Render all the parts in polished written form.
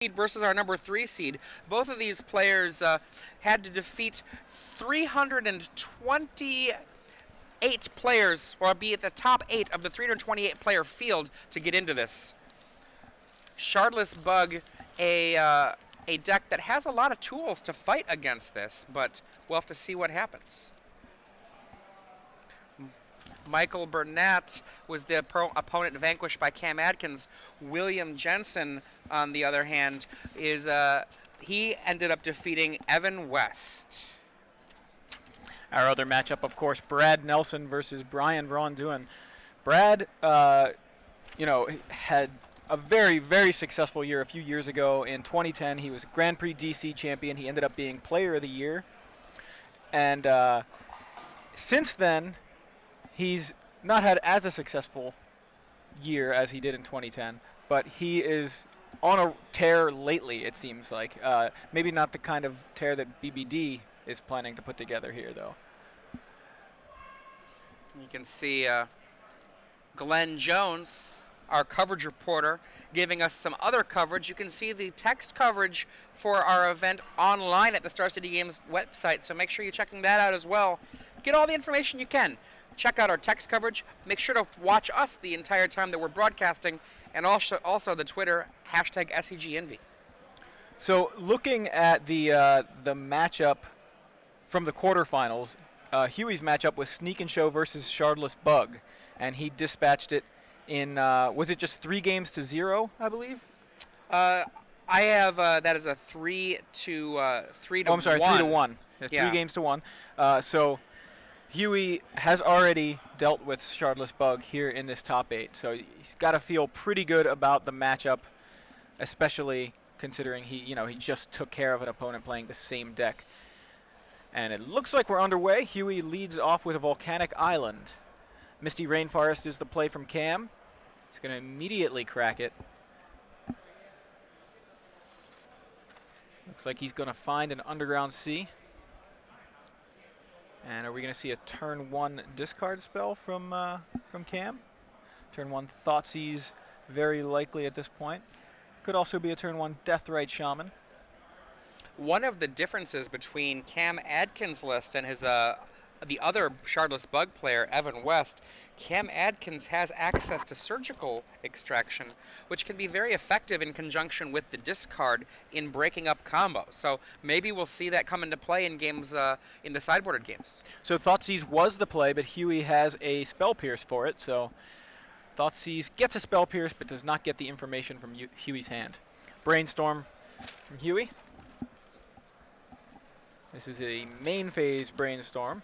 seed versus our number 3 seed. Both of these players had to defeat 328 players, or be at the top 8 of the 328 player field to get into this. Shardless Bug, a deck that has a lot of tools to fight against this, but we'll have to see what happens. Michael Burnett was the opponent vanquished by Cam Adkins. William Jensen, on the other hand, he ended up defeating Evan West. Our other matchup, of course, Brad Nelson versus Brian Ronduin. Brad, had a very, very successful year a few years ago. In 2010, he was Grand Prix DC champion. He ended up being Player of the Year. And since then, he's not had as a successful year as he did in 2010, but he is on a tear lately, it seems like. Maybe not the kind of tear that BBD is planning to put together here, though. You can see Glenn Jones, our coverage reporter, giving us some other coverage. You can see the text coverage for our event online at the Star City Games website, so make sure you're checking that out as well. Get all the information you can. Check out our text coverage. Make sure to watch us the entire time that we're broadcasting, and also the Twitter, #SCGINVI. So looking at the matchup from the quarterfinals, Huey's matchup was Sneak and Show versus Shardless Bug, and he dispatched it in, was it just 3-0, I believe? I have that is a 3 to 1. 3 to 1. Yeah. 3 games to 1. So Huey has already dealt with Shardless Bug here in this top 8, so he's got to feel pretty good about the matchup, especially considering he just took care of an opponent playing the same deck. And it looks like we're underway. Huey leads off with a Volcanic Island. Misty Rainforest is the play from Cam. He's going to immediately crack it. Looks like he's going to find an Underground Sea. And are we going to see a turn 1 discard spell from Cam? Turn 1 Thoughtseize, very likely at this point. Could also be a turn 1 Deathrite Shaman. One of the differences between Cam Adkins' list and his the other Shardless Bug player, Evan West, Cam Adkins has access to Surgical Extraction, which can be very effective in conjunction with the discard in breaking up combos. So maybe we'll see that come into play in games, in the sideboarded games. So Thoughtseize was the play, but Huey has a Spell Pierce for it. So Thoughtseize gets a Spell Pierce, but does not get the information from Huey's hand. Brainstorm from Huey. This is a main phase Brainstorm.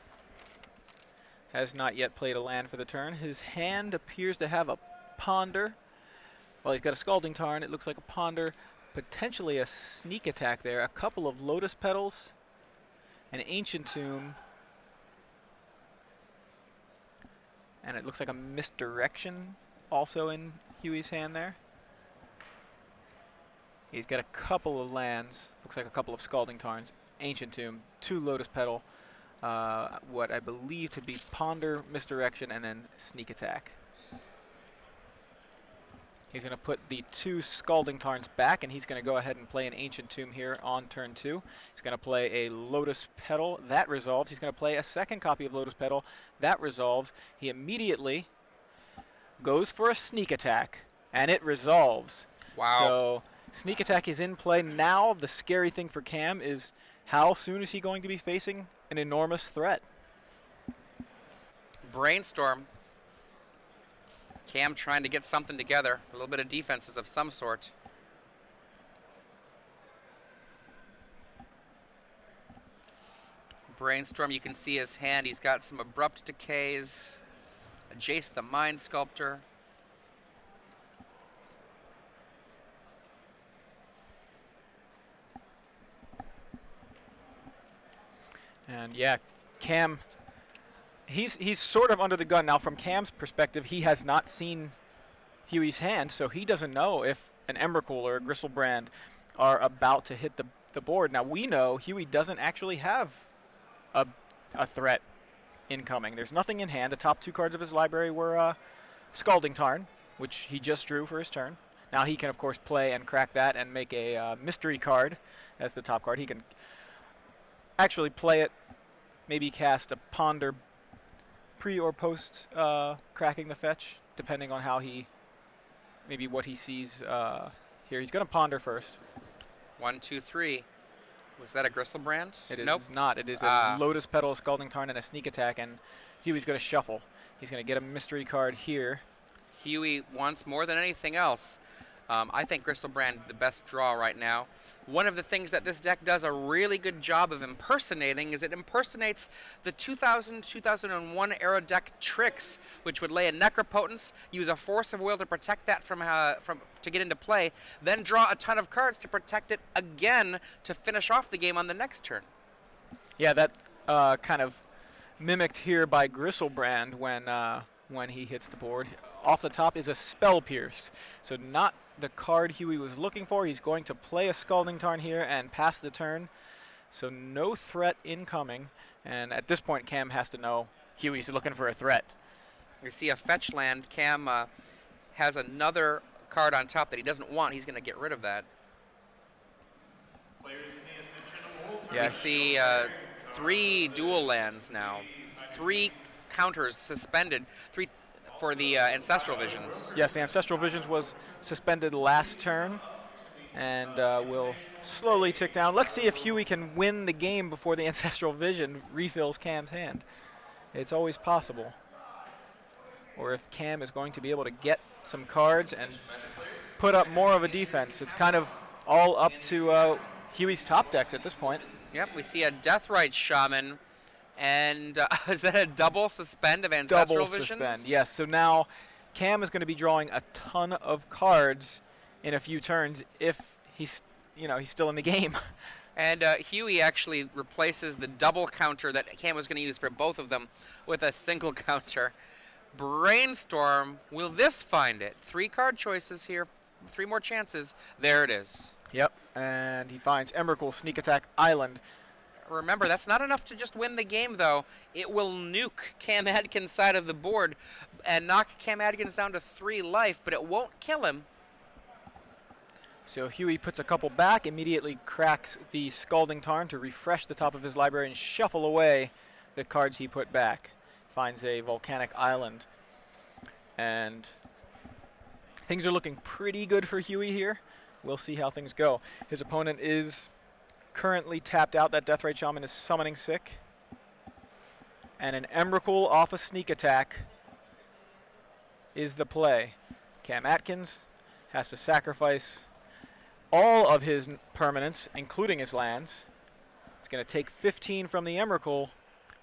Has not yet played a land for the turn. His hand appears to have a Ponder. Well, he's got a Scalding Tarn. It looks like a Ponder. Potentially a Sneak Attack there. A couple of Lotus Petals. An Ancient Tomb. And it looks like a Misdirection also in Huey's hand there. He's got a couple of lands. Looks like a couple of Scalding Tarns. Ancient Tomb, 2 Lotus Petal, what I believe to be Ponder, Misdirection, and then Sneak Attack. He's going to put the 2 Scalding Tarns back, and he's going to go ahead and play an Ancient Tomb here on turn 2. He's going to play a Lotus Petal. That resolves. He's going to play a second copy of Lotus Petal. That resolves. He immediately goes for a Sneak Attack, and it resolves. Wow. So Sneak Attack is in play. Now the scary thing for Cam is how soon is he going to be facing an enormous threat? Brainstorm. Cam trying to get something together. A little bit of defenses of some sort. Brainstorm, you can see his hand. He's got some Abrupt Decays. Jace the Mind Sculptor. And yeah, Cam, he's sort of under the gun. Now from Cam's perspective, he has not seen Huey's hand, so he doesn't know if an Emrakul or a Gristlebrand are about to hit the board. Now we know Huey doesn't actually have a threat incoming. There's nothing in hand. The top 2 cards of his library were Scalding Tarn, which he just drew for his turn. Now he can, of course, play and crack that and make a mystery card as the top card. He can actually play it, maybe cast a Ponder pre or post cracking the fetch, depending on how he, maybe what he sees here. He's going to Ponder first. 1, 2, 3. Was that a Gristlebrand? It is nope. not. It is a Lotus Petal, a Scalding Tarn, and a Sneak Attack, and Huey's going to shuffle. He's going to get a mystery card here. Huey wants more than anything else. I think Gristlebrand the best draw right now. One of the things that this deck does a really good job of impersonating is it impersonates the 2000-2001 era deck tricks, which would lay a Necropotence, use a Force of Will to protect that from to get into play, then draw a ton of cards to protect it again to finish off the game on the next turn. Yeah, that kind of mimicked here by Gristlebrand when he hits the board. Off the top is a Spell Pierce, so not the card Huey was looking for. He's going to play a Scalding Tarn here and pass the turn, so no threat incoming. And at this point, Cam has to know Huey's looking for a threat. We see a fetch land. Cam has another card on top that he doesn't want. He's going to get rid of that. Yeah. We see 3 dual lands now, 3 counters suspended, 3 for the Ancestral Visions. Yes, the Ancestral Visions was suspended last turn and will slowly tick down. Let's see if Huey can win the game before the Ancestral Vision refills Cam's hand. It's always possible. Or if Cam is going to be able to get some cards and put up more of a defense. It's kind of all up to Huey's top decks at this point. Yep, we see a Deathrite Shaman. And is that a double suspend of Ancestral Visions? Double suspend, yes. So now Cam is going to be drawing a ton of cards in a few turns if he's still in the game. And Huey actually replaces the double counter that Cam was going to use for both of them with a single counter. Brainstorm, will this find it? 3 card choices here, 3 more chances. There it is. Yep, and he finds Emrakul, Sneak Attack, Island. Remember, that's not enough to just win the game, though. It will nuke Cam Adkins' side of the board and knock Cam Adkins down to 3 life, but it won't kill him. So Huey puts a couple back, immediately cracks the Scalding Tarn to refresh the top of his library and shuffle away the cards he put back. Finds a Volcanic Island. And things are looking pretty good for Huey here. We'll see how things go. His opponent is currently tapped out. That Deathrite Shaman is summoning sick. And an Emrakul off a Sneak Attack is the play. Cam Adkins has to sacrifice all of his permanents, including his lands. It's going to take 15 from the Emrakul,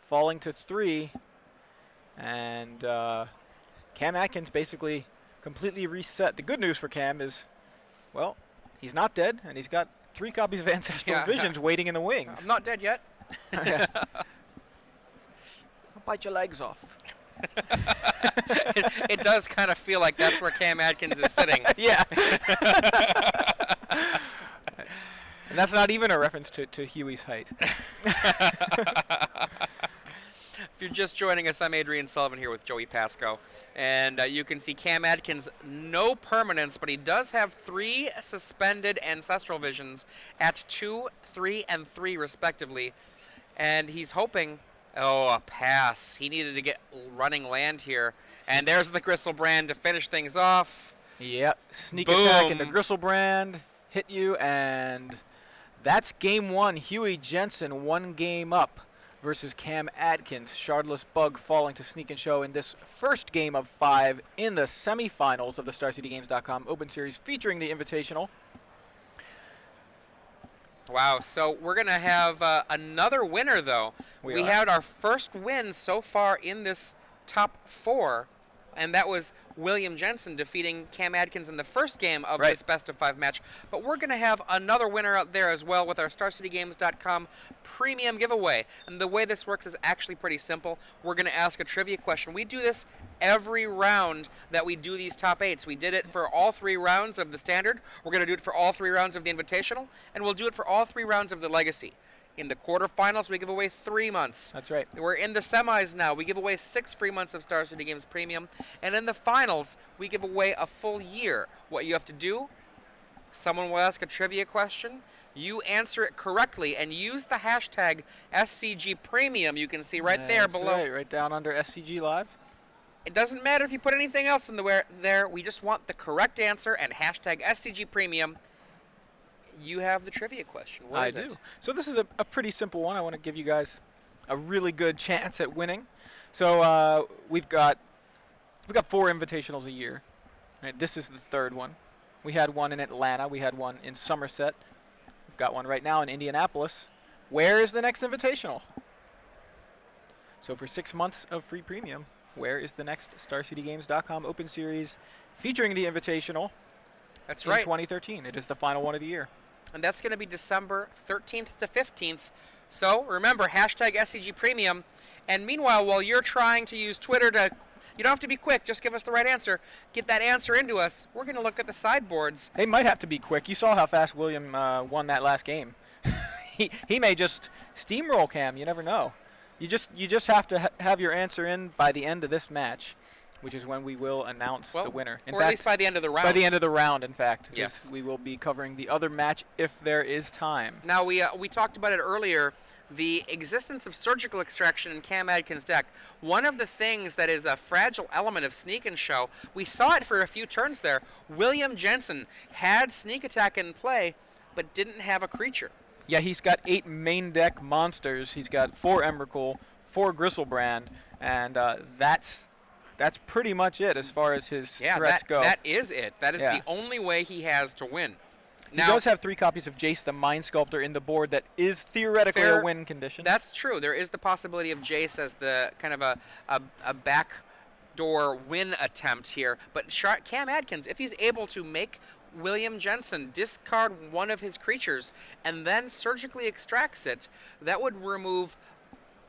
falling to 3. And Cam Adkins basically completely reset. The good news for Cam is, well, he's not dead, and he's got 3 copies of Ancestral Visions waiting in the wings. I'm not dead yet. I'll bite your legs off. it does kind of feel like that's where Cam Adkins is sitting. Yeah. And that's not even a reference to Huey's height. If you're just joining us, I'm Adrian Sullivan here with Joey Pasco. And you can see Cam Adkins, no permanents, but he does have 3 suspended Ancestral Visions at 2, 3, and 3 respectively. And he's hoping, a pass. He needed to get running land here. And there's the Gristlebrand to finish things off. Yep, Sneak Boom. Attack into Gristlebrand, hit you, and that's game 1. Huey Jensen 1 game up versus Cam Adkins. Shardless Bug falling to Sneak and Show in this first game of 5 in the semifinals of the StarCityGames.com Open Series featuring the Invitational. Wow, so we're going to have another winner, though. We had our first win so far in this top 4, and that was William Jensen defeating Cam Adkins in the first game of this best-of-5 match. But we're going to have another winner out there as well with our StarCityGames.com premium giveaway. And the way this works is actually pretty simple. We're going to ask a trivia question. We do this every round that we do these top 8s. We did it for all 3 rounds of the Standard. We're going to do it for all 3 rounds of the Invitational. And we'll do it for all 3 rounds of the Legacy. In the quarterfinals, we give away 3 months. That's right. We're in the semis now. We give away 6 free months of Star City Games Premium. And in the finals, we give away a full year. What you have to do, someone will ask a trivia question. You answer it correctly and use the hashtag SCG Premium. You can see right there below. Right down under SCG Live. It doesn't matter if you put anything else in there. We just want the correct answer and hashtag SCG Premium. You have the trivia question. What is it? So this is a pretty simple one. I want to give you guys a really good chance at winning. So we've got 4 invitationals a year. Right, this is the 3rd one. We had one in Atlanta. We had one in Somerset. We've got one right now in Indianapolis. Where is the next invitational? So for 6 months of free premium, where is the next StarCityGames.com Open Series featuring the invitational? That's right. In 2013. It is the final one of the year. And that's going to be December 13th to 15th. So remember, hashtag SCG Premium. And meanwhile, while you're trying to use Twitter to, you don't have to be quick, just give us the right answer. Get that answer into us. We're going to look at the sideboards. They might have to be quick. You saw how fast William won that last game. he may just steamroll Cam. You never know. You just have to have your answer in by the end of this match, which is when we will announce the winner. At least by the end of the round. By the end of the round, in fact. Yes. We will be covering the other match if there is time. Now, we talked about it earlier, the existence of surgical extraction in Cam Adkins' deck. One of the things that is a fragile element of Sneak and Show, we saw it for a few turns there. William Jensen had Sneak Attack in play, but didn't have a creature. Yeah, he's got 8 main deck monsters. He's got 4 Emrakul, 4 Gristlebrand, and that's pretty much it as far as his threats go. That is it. That is the only way he has to win. Now, he does have 3 copies of Jace the Mind Sculptor in the board that is theoretically a win condition. That's true. There is the possibility of Jace as the kind of a backdoor win attempt here. But Cam Adkins, if he's able to make William Jensen discard one of his creatures and then surgically extracts it, that would remove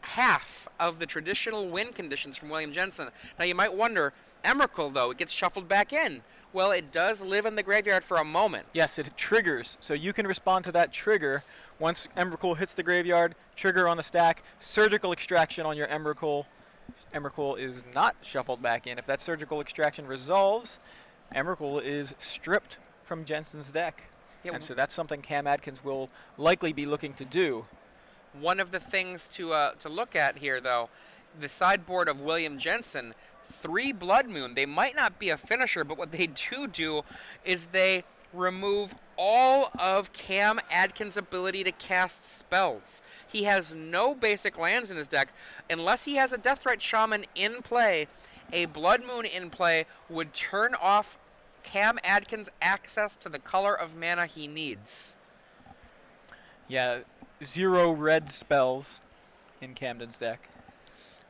half of the traditional win conditions from William Jensen. Now you might wonder, Emrakul though, it gets shuffled back in. Well, it does live in the graveyard for a moment. Yes, it triggers. So you can respond to that trigger. Once Emrakul hits the graveyard, trigger on the stack, surgical extraction on your Emrakul. Emrakul is not shuffled back in. If that surgical extraction resolves, Emrakul is stripped from Jensen's deck. Yep. And so that's something Cam Adkins will likely be looking to do. One of the things to look at here, though, the sideboard of William Jensen, 3 Blood Moon. They might not be a finisher, but what they do is they remove all of Cam Adkins' ability to cast spells. He has no basic lands in his deck. Unless he has a Deathrite Shaman in play, a Blood Moon in play would turn off Cam Adkins' access to the color of mana he needs. Yeah, 0 red spells in Camden's deck.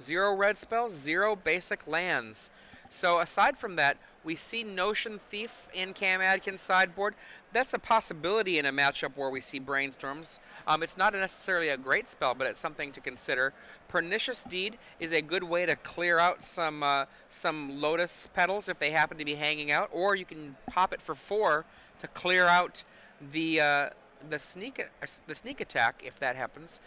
0 red spells, 0 basic lands. So aside from that, we see Notion Thief in Cam Adkins' sideboard. That's a possibility in a matchup where we see Brainstorms. It's not necessarily a great spell, but it's something to consider. Pernicious Deed is a good way to clear out some Lotus Petals if they happen to be hanging out, or you can pop it for 4 to clear out the sneak attack if that happens.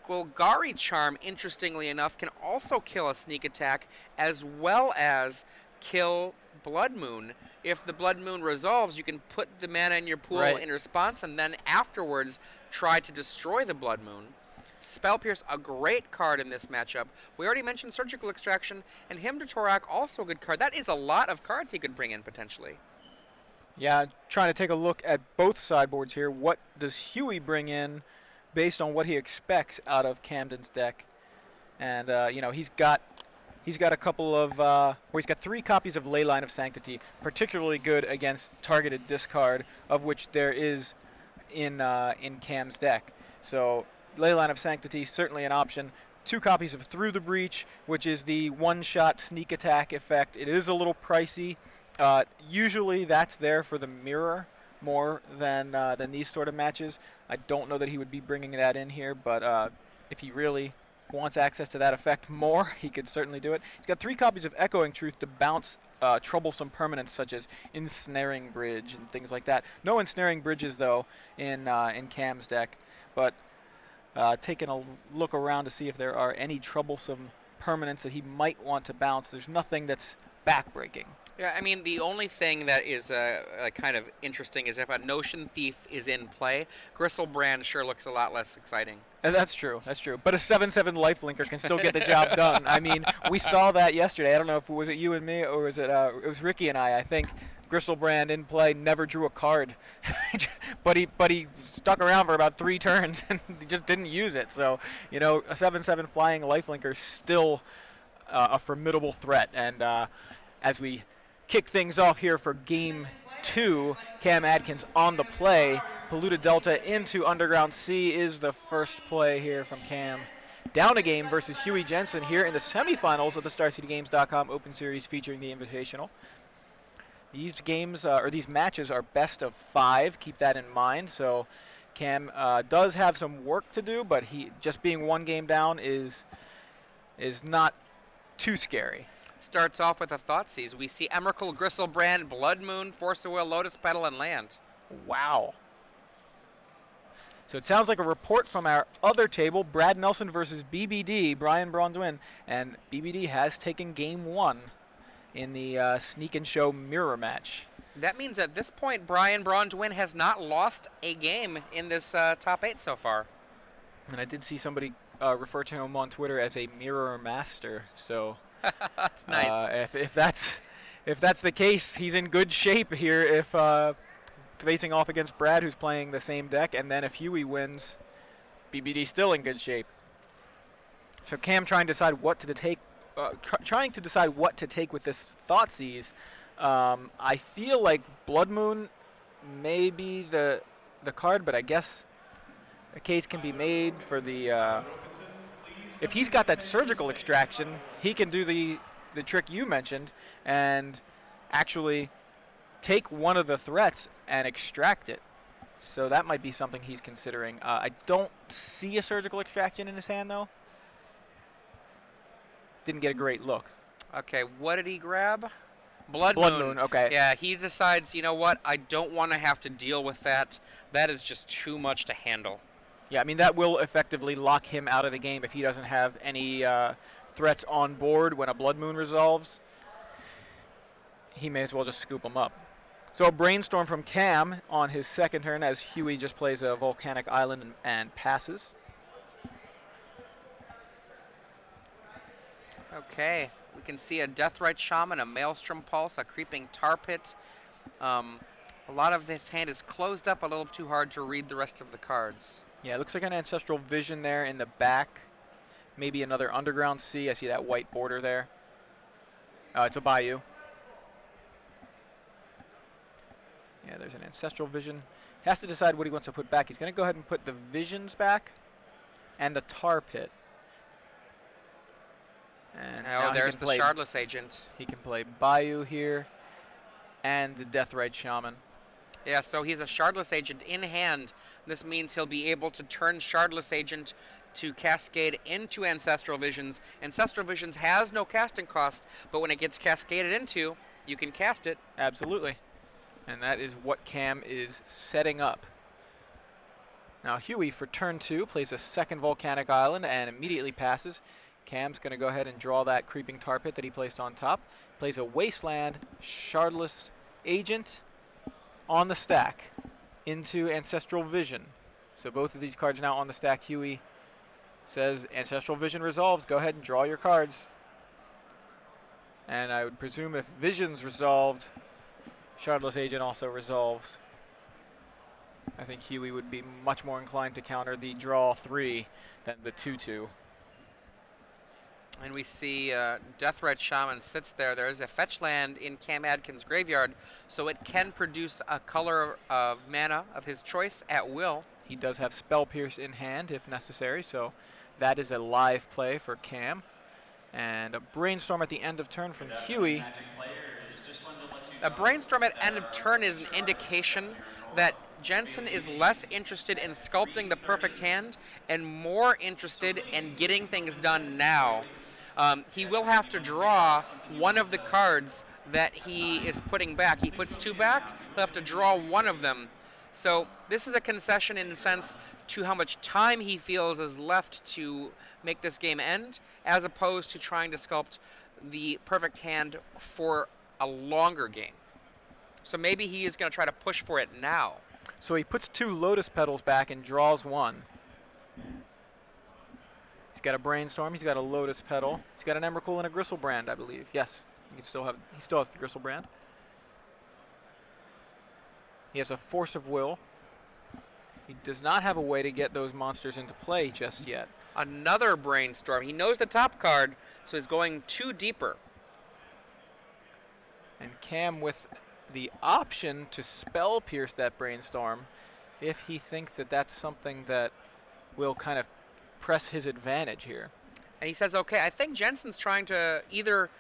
Golgari Charm, interestingly enough, can also kill a sneak attack as well as kill Blood Moon. If the Blood Moon resolves, you can put the mana in your pool in response and then afterwards try to destroy the Blood Moon. Spell Pierce, a great card in this matchup. We already mentioned Surgical Extraction, and Hymn to Torak, also a good card. That is a lot of cards he could bring in potentially. Yeah, trying to take a look at both sideboards here. What does Huey bring in based on what he expects out of Camden's deck? And he's got a couple of he's got 3 copies of Leyline of Sanctity, particularly good against targeted discard, of which there is in Cam's deck. So Leyline of Sanctity, certainly an option. 2 copies of Through the Breach, which is the one-shot sneak attack effect. It is a little pricey. Usually that's there for the mirror more than these sort of matches. I don't know that he would be bringing that in here, but if he really wants access to that effect more, he could certainly do it. He's got 3 copies of Echoing Truth to bounce troublesome permanents such as Ensnaring Bridge and things like that. No Ensnaring Bridges, though, in Cam's deck. But taking a look around to see if there are any troublesome permanents that he might want to bounce. There's nothing that's backbreaking. Yeah, I mean, the only thing that is kind of interesting is if a Notion Thief is in play, Gristlebrand sure looks a lot less exciting. That's true. That's true. But a 7/7 lifelinker can still get the job done. I mean, we saw that yesterday. I don't know if was it you and me or was it was Ricky and I think. Gristlebrand in play never drew a card, but he stuck around for about 3 turns and just didn't use it. So, you know, a 7/7 flying lifelinker is still a formidable threat. And as we kick things off here for Game 2, Cam Adkins on the play. Polluted Delta into Underground C is the first play here from Cam. Down a game versus Huey Jensen here in the semifinals of the StarCityGames.com Open Series featuring the Invitational. These games or these matches are best of 5. Keep that in mind. So Cam does have some work to do, but he just being 1 game down is not too scary. Starts off with a Thoughtseize. We see Emrakul, Gristlebrand, Blood Moon, Force of Will, Lotus Petal, and Land. Wow. So it sounds like a report from our other table, Brad Nelson versus BBD, Brian Braunduin, and BBD has taken Game 1 in the Sneak and Show mirror match. That means at this point, Brian Braunduin has not lost a game in this top 8 so far. And I did see somebody refer to him on Twitter as a mirror master. So that's nice. If that's the case, he's in good shape here. If facing off against Brad, who's playing the same deck, and then if Huey wins, BBD's still in good shape. So Cam trying to decide what to take. Trying to decide what to take with this Thoughtseize. I feel like Blood Moon may be the card, but I guess a case can be made for the. If he's got that surgical extraction, he can do the trick you mentioned and actually take one of the threats and extract it. So that might be something he's considering. I don't see a surgical extraction in his hand though. Didn't get a great look. Okay, what did he grab? Blood Moon, okay. Yeah, he decides, you know what, I don't want to have to deal with that. That is just too much to handle. Yeah, I mean, that will effectively lock him out of the game if he doesn't have any threats on board when a Blood Moon resolves. He may as well just scoop him up. So a Brainstorm from Cam on his second turn as Huey just plays a Volcanic Island and passes. Okay, we can see a Deathrite Shaman, a Maelstrom Pulse, a Creeping Tar Pit. A lot of this hand is closed up a little too hard to read the rest of the cards. Yeah, it looks like an Ancestral Vision there in the back. Maybe another Underground Sea. I see that white border there. It's a Bayou. Yeah, there's an Ancestral Vision. He has to decide what he wants to put back. He's going to go ahead and put the Visions back and the Tar Pit. And oh, there's the Shardless Agent. He can play Bayou here and the Deathrite Shaman. Yeah, so he's a Shardless Agent in hand. This means he'll be able to turn Shardless Agent to cascade into Ancestral Visions. Ancestral Visions has no casting cost, but when it gets cascaded into, you can cast it. Absolutely. And that is what Cam is setting up. Now Huey for turn 2 plays a second Volcanic Island and immediately passes. Cam's going to go ahead and draw that Creeping Tar Pit that he placed on top. Plays a Wasteland, Shardless Agent on the stack into Ancestral Vision. So both of these cards now on the stack. Huey says Ancestral Vision resolves. Go ahead and draw your cards. And I would presume if Vision's resolved, Shardless Agent also resolves. I think Huey would be much more inclined to counter the draw 3 than the 2-2. And we see Deathrite Shaman sits there. There is a fetch land in Cam Adkins' graveyard, so it can produce a color of mana of his choice at will. He does have Spell Pierce in hand if necessary, so that is a live play for Cam. And a Brainstorm at the end of turn from Huey. A Brainstorm at end of turn is an indication that Jensen is less interested in sculpting the perfect hand and more interested in getting things done now. He will have to draw one of the cards that he is putting back. He puts 2 back, he'll have to draw one of them. So this is a concession in a sense to how much time he feels is left to make this game end, as opposed to trying to sculpt the perfect hand for a longer game. So maybe he is going to try to push for it now. So he puts 2 Lotus Petals back and draws 1. He's got a Brainstorm. He's got a Lotus Petal. He's got an Emrakul and a Gristlebrand, I believe. Yes, he still has the Gristlebrand. He has a Force of Will. He does not have a way to get those monsters into play just yet. Another Brainstorm. He knows the top card, so he's going 2 deeper. And Cam with the option to Spell Pierce that Brainstorm if he thinks that that's something that will kind of press his advantage here. And he says, okay, I think Jensen's either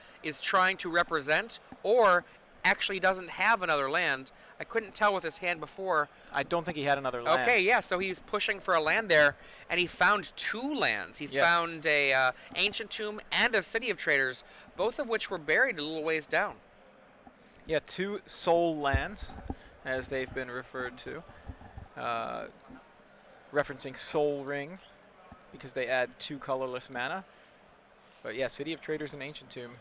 trying to represent or actually doesn't have another land. I couldn't tell with his hand before. I don't think he had another land. Okay, yeah, so he's pushing for a land there, and he found 2 lands. He found a Ancient Tomb and a City of Traders, both of which were buried a little ways down. Yeah, 2 soul lands, as they've been referred to, referencing Soul Ring, because they add 2 colorless mana. But yeah, City of Traders and Ancient Tomb,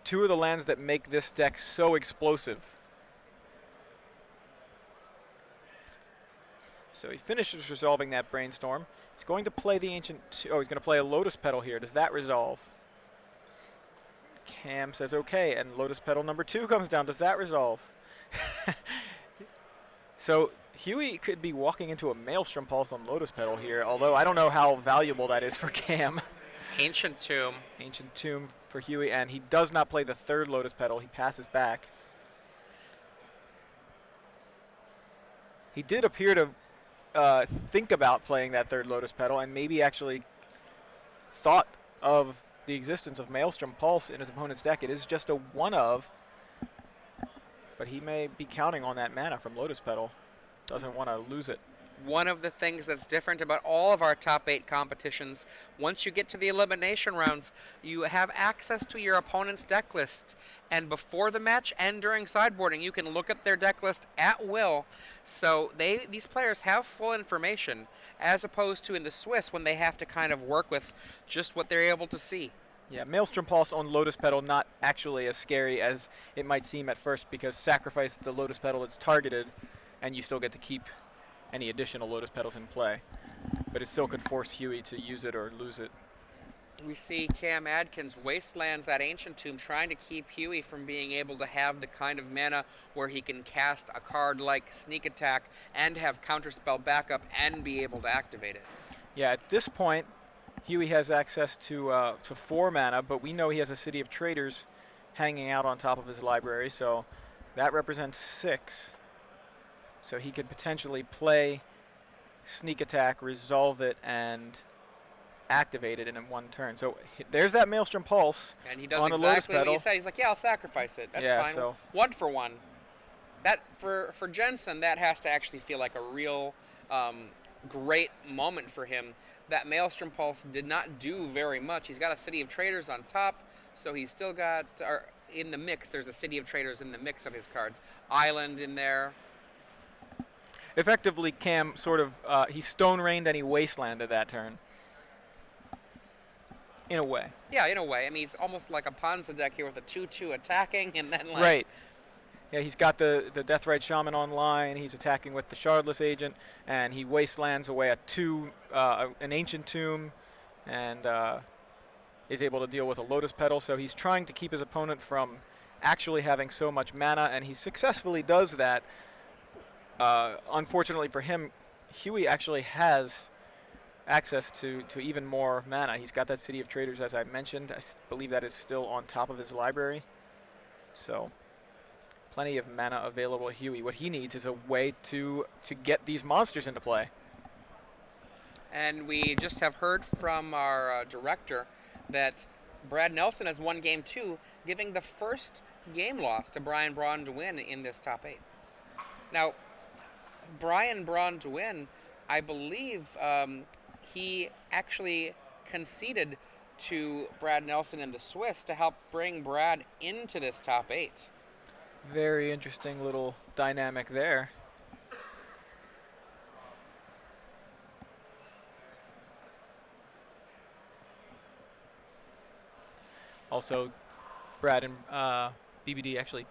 2 of the lands that make this deck so explosive. So he finishes resolving that Brainstorm. He's going to play the he's going to play a Lotus Petal here. Does that resolve? Cam says okay, and Lotus Petal number 2 comes down. Does that resolve? So Huey could be walking into a Maelstrom Pulse on Lotus Petal here, although I don't know how valuable that is for Cam. Ancient Tomb. Ancient Tomb for Huey, and he does not play the 3rd Lotus Petal. He passes back. He did appear to think about playing that 3rd Lotus Petal, and maybe actually thought of the existence of Maelstrom Pulse in his opponent's deck. It is just a 1 of, but he may be counting on that mana from Lotus Petal. Doesn't want to lose it. One of the things that's different about all of our top 8 competitions, once you get to the elimination rounds, you have access to your opponent's deck list. And before the match and during sideboarding, you can look at their deck list at will. So these players have full information, as opposed to in the Swiss when they have to kind of work with just what they're able to see. Yeah, Maelstrom Pulse on Lotus Petal not actually as scary as it might seem at first, because sacrifice the Lotus Petal that's targeted, and you still get to keep any additional Lotus Petals in play. But it still could force Huey to use it or lose it. We see Cam Adkins wastelands that Ancient Tomb, trying to keep Huey from being able to have the kind of mana where he can cast a card like Sneak Attack and have Counterspell backup and be able to activate it. Yeah, at this point, Huey has access to 4 mana, but we know he has a City of Traders hanging out on top of his library, so that represents 6. So he could potentially play Sneak Attack, resolve it, and activate it in 1 turn. So there's that Maelstrom Pulse. And he does on exactly a what Lotus you said. He's like, yeah, I'll sacrifice it. That's fine. So 1 for 1. That for Jensen, that has to actually feel like a real great moment for him. That Maelstrom Pulse did not do very much. He's got a City of Traders on top, so he's still got, in the mix, there's a City of Traders in the mix of his cards. Island in there. Effectively, Cam sort of, he Stone Rained and he Wastelanded that turn. In a way. Yeah, in a way. I mean, it's almost like a Ponza deck here with a 2/2 attacking, and then like... Right. Yeah, he's got the Deathrite Shaman online. He's attacking with the Shardless Agent, and he Wastelands away an Ancient Tomb, and is able to deal with a Lotus Petal. So he's trying to keep his opponent from actually having so much mana, and he successfully does that. Unfortunately for him, Huey actually has access to even more mana. He's got that City of Traders, as I mentioned. I believe that is still on top of his library. So plenty of mana available to Huey. What he needs is a way to get these monsters into play. And we just have heard from our director that Brad Nelson has won Game 2, giving the first game loss to Brian Braun to win in this top 8. Now, Brian Braun to win, I believe he actually conceded to Brad Nelson in the Swiss to help bring Brad into this top 8. Very interesting little dynamic there. Also, Brad and BBD actually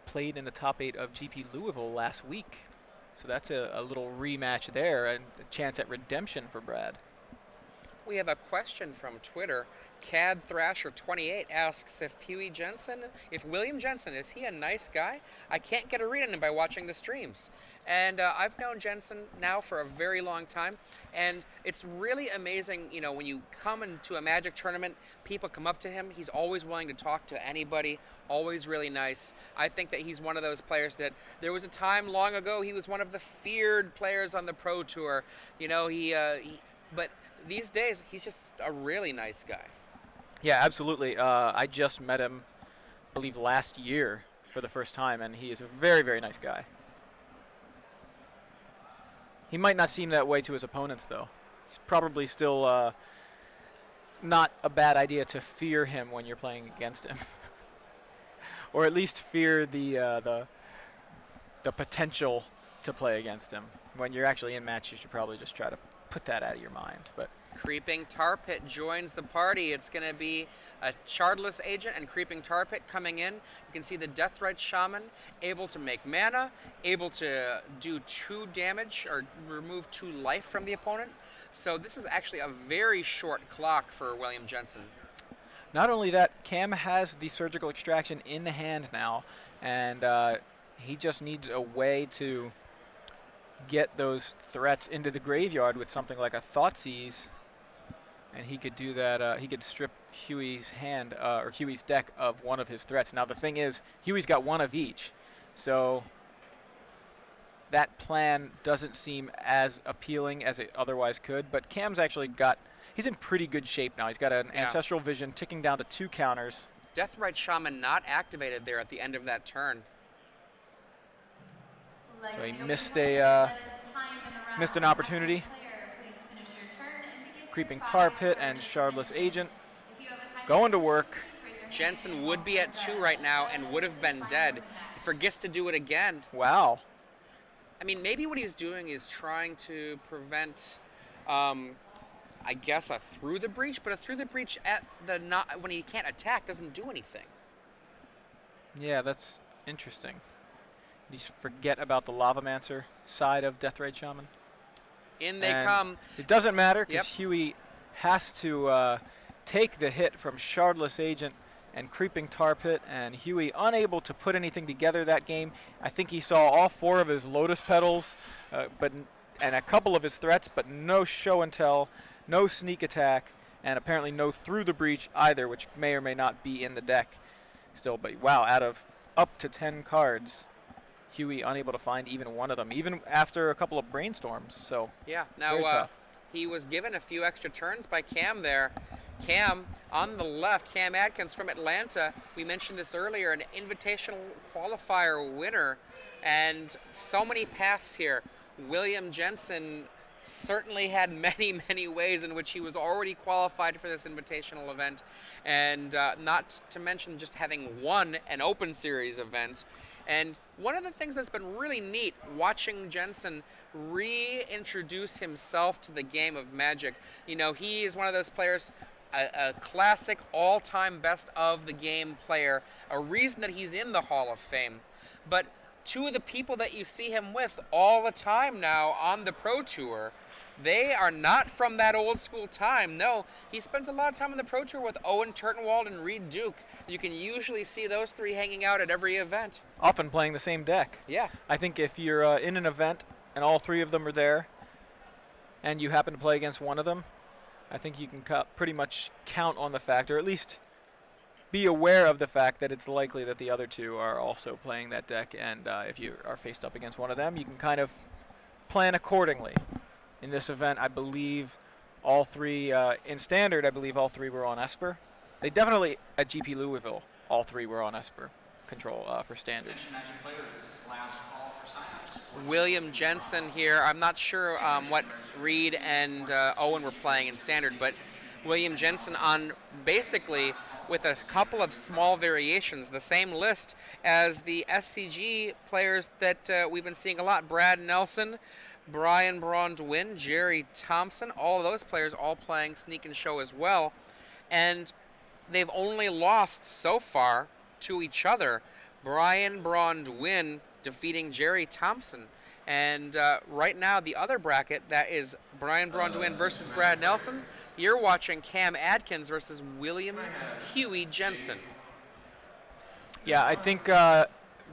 played in the top 8 of GP Louisville last week. So that's a little rematch there, and a chance at redemption for Brad. We have a question from Twitter. Cad Thrasher 28 asks if William Jensen, is he a nice guy? I can't get a read on him by watching the streams. And I've known Jensen now for a very long time, and it's really amazing, when you come into a Magic tournament, people come up to him. He's always willing to talk to anybody, always really nice. I think that he's one of those players that there was a time long ago he was one of the feared players on the Pro Tour. But these days, he's just a really nice guy. Yeah, absolutely. I just met him, I believe, last year for the first time, and he is a very, very nice guy. He might not seem that way to his opponents, though. It's probably still not a bad idea to fear him when you're playing against him. Or at least fear the potential to play against him. When you're actually in match, you should probably just try to put that out of your mind. But Creeping Tar Pit joins the party. It's going to be a Shardless Agent and Creeping Tar Pit coming in. You can see the Deathrite Shaman able to make mana, able to do 2 damage or remove 2 life from the opponent. So this is actually a very short clock for William Jensen. Not only that, Cam has the Surgical Extraction in the hand now, and he just needs a way to get those threats into the graveyard with something like a Thoughtseize, and he could do that. He could strip Huey's hand or Huey's deck of one of his threats. Now the thing is, Huey's got one of each, so that plan doesn't seem as appealing as it otherwise could. But Cam's actually he's in pretty good shape now. He's got an Ancestral Vision ticking down to 2 counters. Deathrite Shaman not activated there at the end of that turn. So he missed an opportunity. Creeping Tar Pit and Shardless Agent going to work. Jensen would be at 2 right now and would have been dead. He forgets to do it again. Wow. I mean, maybe what he's doing is trying to prevent, I guess, a Through the Breach, but a Through the Breach when he can't attack doesn't do anything. Yeah, that's interesting. You just forget about the Lavamancer side of Deathrite Shaman. In they come. It doesn't matter because Huey has to take the hit from Shardless Agent and Creeping Tar Pit, and Huey unable to put anything together that game. I think he saw all 4 of his Lotus Petals and a couple of his threats, but no show and tell, no sneak attack, and apparently no Through the Breach either, which may or may not be in the deck still. But wow, out of up to 10 cards, Huey unable to find even one of them, even after a couple of brainstorms. So yeah, now he was given a few extra turns by Cam there. Cam on the left, Cam Adkins from Atlanta. We mentioned this earlier, an Invitational qualifier winner, and so many paths here. William Jensen certainly had many, many ways in which he was already qualified for this Invitational event, and not to mention just having won an Open Series event. And one of the things that's been really neat watching Jensen reintroduce himself to the game of Magic, he is one of those players, a classic all-time best of the game player, a reason that he's in the Hall of Fame. But 2 of the people that you see him with all the time now on the Pro Tour, they are not from that old school time. No, he spends a lot of time on the Pro Tour with Owen Turtenwald and Reed Duke. You can usually see those 3 hanging out at every event. Often playing the same deck. Yeah. I think if you're in an event and all 3 of them are there and you happen to play against one of them, I think you can pretty much count on the fact, or at least be aware of the fact that it's likely that the other 2 are also playing that deck. And if you are faced up against one of them, you can kind of plan accordingly. In this event, I believe all 3, in Standard, I believe all 3 were on Esper. They definitely, at GP Louisville, all 3 were on Esper control for Standard. William Jensen here. I'm not sure what Reed and Owen were playing in Standard, but William Jensen on basically with a couple of small variations, the same list as the SCG players that we've been seeing a lot. Brad Nelson, Brian Braun-Dwin, Jerry Thompson, all of those players all playing Sneak and Show as well. And they've only lost so far to each other. Brian Braun-Dwin defeating Jerry Thompson. And right now, the other bracket, that is Brian Braun-Dwin versus Brad Nelson. You're watching Cam Adkins versus William Huey Jensen. Yeah, I think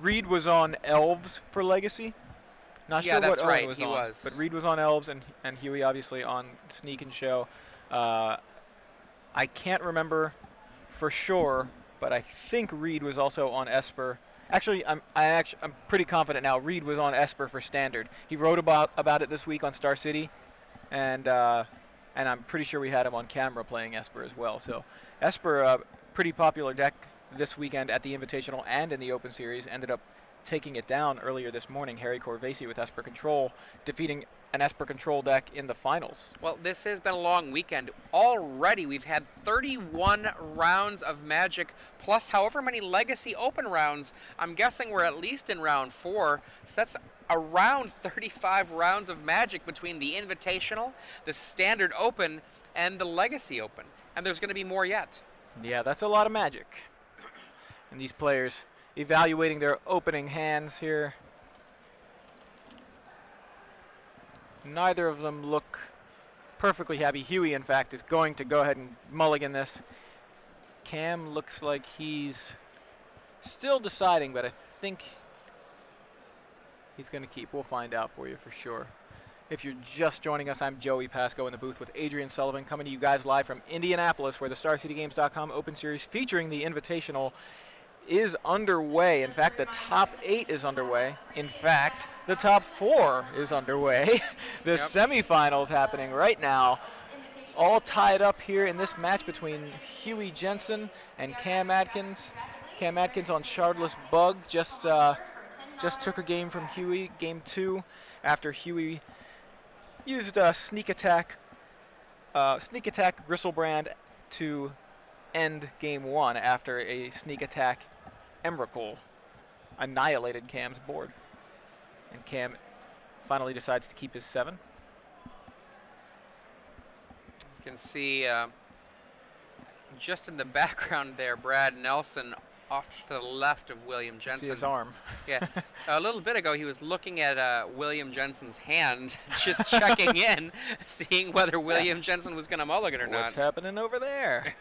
Reed was on Elves for Legacy. Not sure that's what right, Owen was he on, was. but Reed was on Elves and Huey obviously on Sneak and Show. I can't remember for sure, but I think Reed was also on Esper. Actually, I'm pretty confident now. Reed was on Esper for Standard. He wrote about it this week on Star City, and I'm pretty sure we had him on camera playing Esper as well. So Esper, pretty popular deck this weekend at the Invitational and in the Open Series. Ended up taking it down earlier this morning. Harry Corvasi with Esper Control defeating an Esper Control deck in the finals. Well, this has been a long weekend. Already we've had 31 rounds of Magic, plus however many Legacy Open rounds. I'm guessing we're at least in round 4. So that's around 35 rounds of Magic between the Invitational, the Standard Open, and the Legacy Open. And there's going to be more yet. Yeah, that's a lot of Magic. And these players evaluating their opening hands here. Neither of them look perfectly happy. Huey, in fact, is going to go ahead and mulligan this. Cam looks like he's still deciding, but I think he's going to keep. We'll find out for you for sure. If you're just joining us, I'm Joey Pasco in the booth with Adrian Sullivan, coming to you guys live from Indianapolis, where the StarCityGames.com Open Series featuring the Invitational is underway. In fact, the top 8 is underway. In fact, the top 4 is underway. The semifinals happening right now. All tied up here in this match between Huey Jensen and Cam Adkins. Cam Adkins on Shardless Bug just took a game from Huey, game 2, after Huey used a sneak attack Gristlebrand to end game 1 after a sneak attack Emrakul annihilated Cam's board. And Cam finally decides to keep his 7. You can see just in the background there, Brad Nelson off to the left of William Jensen. See his arm. Yeah. A little bit ago, he was looking at William Jensen's hand, just checking in, seeing whether William Jensen was going to mulligan or not. What's happening over there?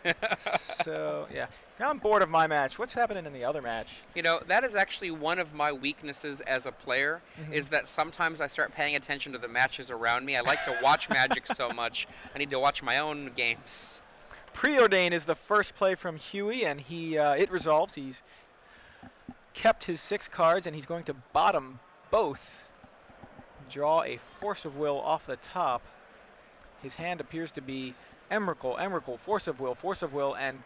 So, yeah. Now I'm bored of my match. What's happening in the other match? You know, that is actually one of my weaknesses as a player, is that sometimes I start paying attention to the matches around me. I like to watch Magic so much, I need to watch my own games. Preordain is the first play from Huey, and it resolves. He's kept his 6 cards, and he's going to bottom both. Draw a Force of Will off the top. His hand appears to be Emrakul, Force of Will, and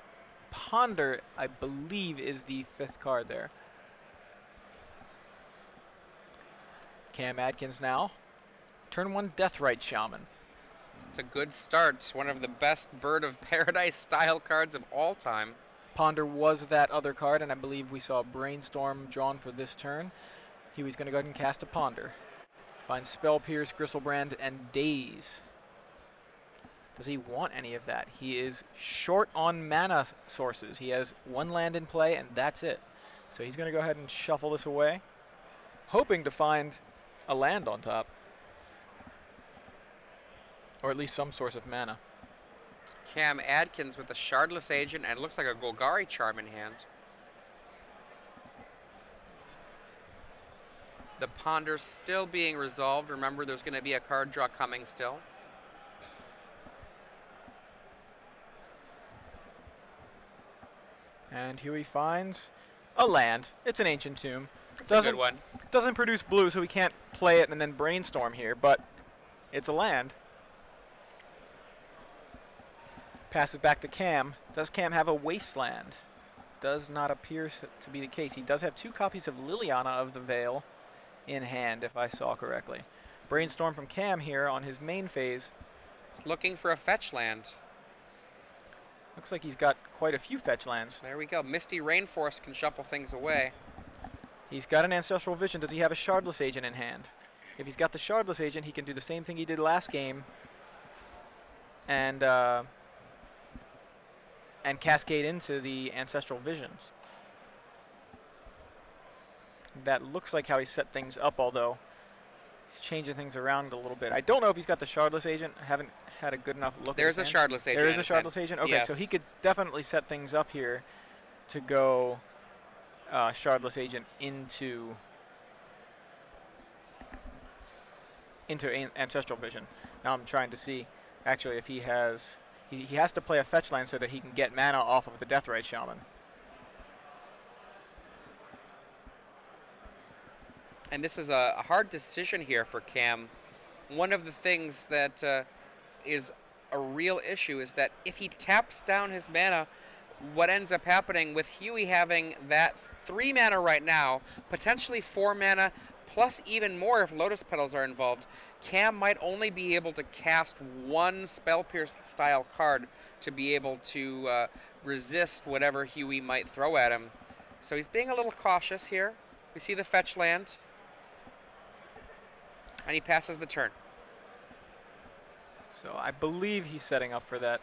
Ponder, I believe, is the 5th card there. Cam Adkins now. Turn 1 Deathrite Shaman. It's a good start. One of the best Bird of Paradise style cards of all time. Ponder was that other card, and I believe we saw Brainstorm drawn for this turn. Huey's going to go ahead and cast a Ponder. Find Spell Pierce, Gristlebrand, and Daze. Does he want any of that? He is short on mana sources. He has 1 land in play, and that's it. So he's going to go ahead and shuffle this away, hoping to find a land on top. Or at least some source of mana. Cam Adkins with a Shardless Agent, and it looks like a Golgari Charm in hand. The Ponder's still being resolved. Remember, there's going to be a card draw coming still. And Huey finds a land. It's an Ancient Tomb. It's a good one. Doesn't produce blue, so we can't play it and then Brainstorm here, but it's a land. Passes back to Cam. Does Cam have a Wasteland? Does not appear to be the case. He does have 2 copies of Liliana of the Veil in hand, if I saw correctly. Brainstorm from Cam here on his main phase. He's looking for a fetch land. Looks like he's got quite a few fetch lands. There we go. Misty Rainforest can shuffle things away. He's got an Ancestral Vision. Does he have a Shardless Agent in hand? If he's got the Shardless Agent, he can do the same thing he did last game. And and cascade into the Ancestral Visions. That looks like how he set things up, although he's changing things around a little bit. I don't know if he's got the Shardless Agent. I haven't had a good enough look at his hand. There's a Shardless Agent. There is a Shardless Agent? Okay, yes. So he could definitely set things up here to go Shardless Agent into Ancestral Vision. Now I'm trying to see actually if he has... He has to play a fetch land so that he can get mana off of the Deathrite Shaman. And this is a hard decision here for Cam. One of the things that is a real issue is that if he taps down his mana, what ends up happening with Huey having that 3 mana right now, potentially 4 mana, plus even more if Lotus Petals are involved, Cam might only be able to cast one Spell Pierce style card to be able to resist whatever Huey might throw at him. So he's being a little cautious here. We see the fetch land. And he passes the turn. So I believe he's setting up for that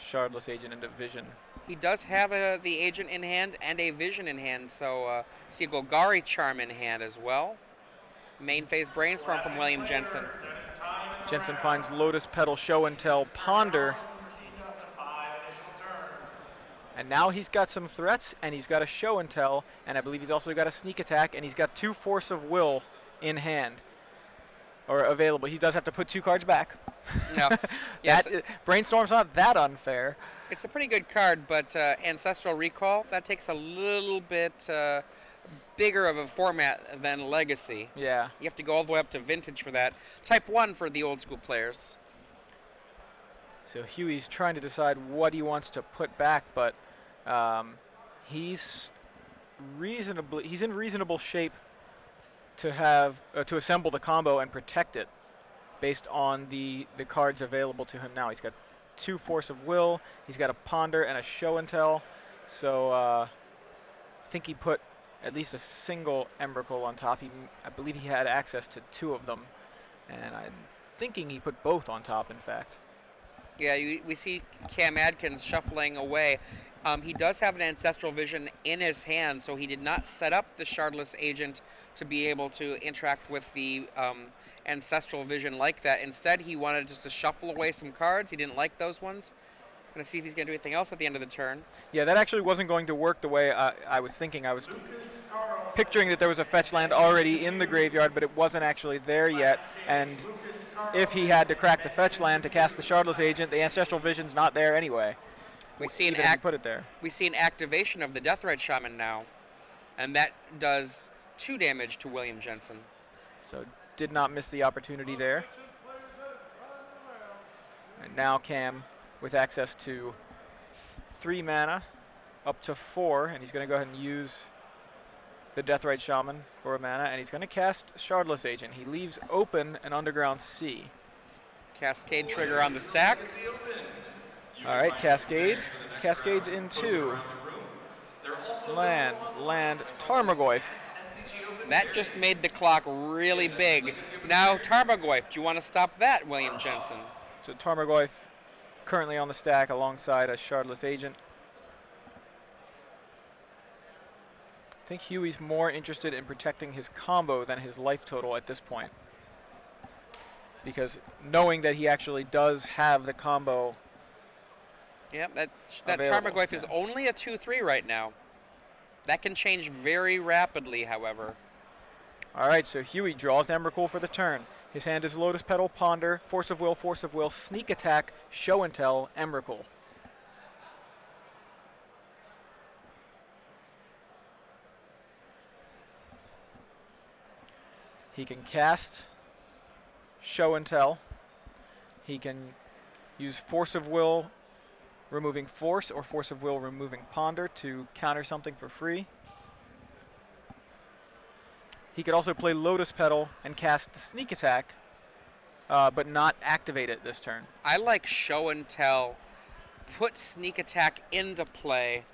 Shardless Agent into Vision. He does have the Agent in hand and a Vision in hand, so see a Golgari Charm in hand as well. Main phase Brainstorm from William Jensen. Jensen finds Lotus Petal, Show and Tell, Ponder. And now he's got some threats, and he's got a Show and Tell, and I believe he's also got a Sneak Attack, and he's got 2 Force of Will in hand. Or available. He does have to put 2 cards back. No. Yes. Brainstorm's not that unfair. It's a pretty good card, but Ancestral Recall, that takes a little bit bigger of a format than Legacy. Yeah. You have to go all the way up to Vintage for that. Type 1 for the old school players. So Huey's trying to decide what he wants to put back, but he's in reasonable shape to have to assemble the combo and protect it based on the cards available to him now. He's got 2 Force of Will, he's got a Ponder and a Show and Tell, so I think he put at least a single Emrakul on top. I believe he had access to 2 of them, and I'm thinking he put both on top, in fact. Yeah, we see Cam Adkins shuffling away. He does have an Ancestral Vision in his hand, so he did not set up the Shardless Agent to be able to interact with the Ancestral Vision like that. Instead, he wanted just to shuffle away some cards. He didn't like those ones. Going to see if he's going to do anything else at the end of the turn. Yeah, that actually wasn't going to work the way I was thinking. I was picturing that there was a fetch land already in the graveyard, but it wasn't actually there yet. And if he had to crack the fetch land to cast the Shardless Agent, the Ancestral Vision's not there anyway. We see put it there. We see an activation of the Deathrite Shaman now, and that does 2 damage to William Jensen. So did not miss the opportunity there. And now Cam with access to 3 mana, up to 4, and he's going to go ahead and use the Deathrite Shaman for a mana, and he's going to cast Shardless Agent. He leaves open an Underground Sea. Cascade trigger on the stack. All right, Cascade. Cascade's into land, Tarmogoyf. That just made the clock really big. Now Tarmogoyf, do you want to stop that, William Jensen? So Tarmogoyf currently on the stack alongside a Shardless Agent. I think Huey's more interested in protecting his combo than his life total at this point, because knowing that he actually does have the combo. Yeah, that Tarmogoyf is only a 2/3 right now. That can change very rapidly, however. All right, so Huey draws Emrakul for the turn. His hand is Lotus Petal, Ponder, Force of Will, Sneak Attack, Show and Tell, Emrakul. He can cast Show and Tell. He can use Force of Will, removing Force, or Force of Will, removing Ponder to counter something for free. He could also play Lotus Petal and cast the Sneak Attack, but not activate it this turn. I like Show and Tell, put Sneak Attack into play,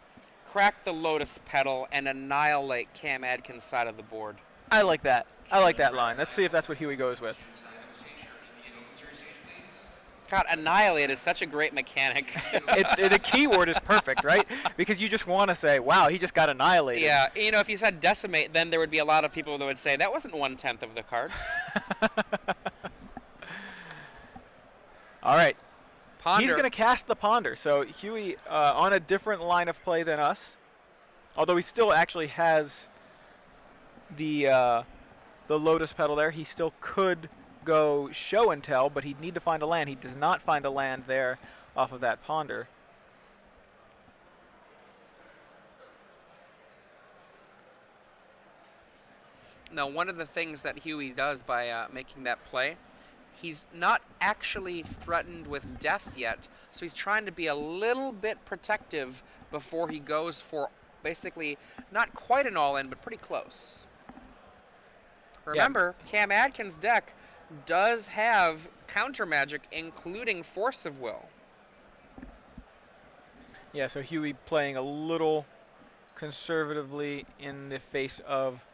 crack the Lotus Petal, and annihilate Cam Adkins' side of the board. I like that. I like that line. Let's see if that's what Huey goes with. God, annihilate is such a great mechanic. The keyword is perfect, right? Because you just want to say, wow, he just got annihilated. Yeah, you know, if you said decimate, then there would be a lot of people that would say that wasn't 1/10 of the cards. All right. Ponder. He's going to cast the Ponder. So Huey on a different line of play than us, although he still actually has the Lotus Petal there. He still could go show and tell, but he'd need to find a land. He does not find a land there off of that Ponder. Now, one of the things that Huey does by making that play, he's not actually threatened with death yet, so he's trying to be a little bit protective before he goes for basically not quite an all-in, but pretty close. Remember, Cam Adkins' deck does have counter magic, including Force of Will. Yeah, so Huey playing a little conservatively in the face of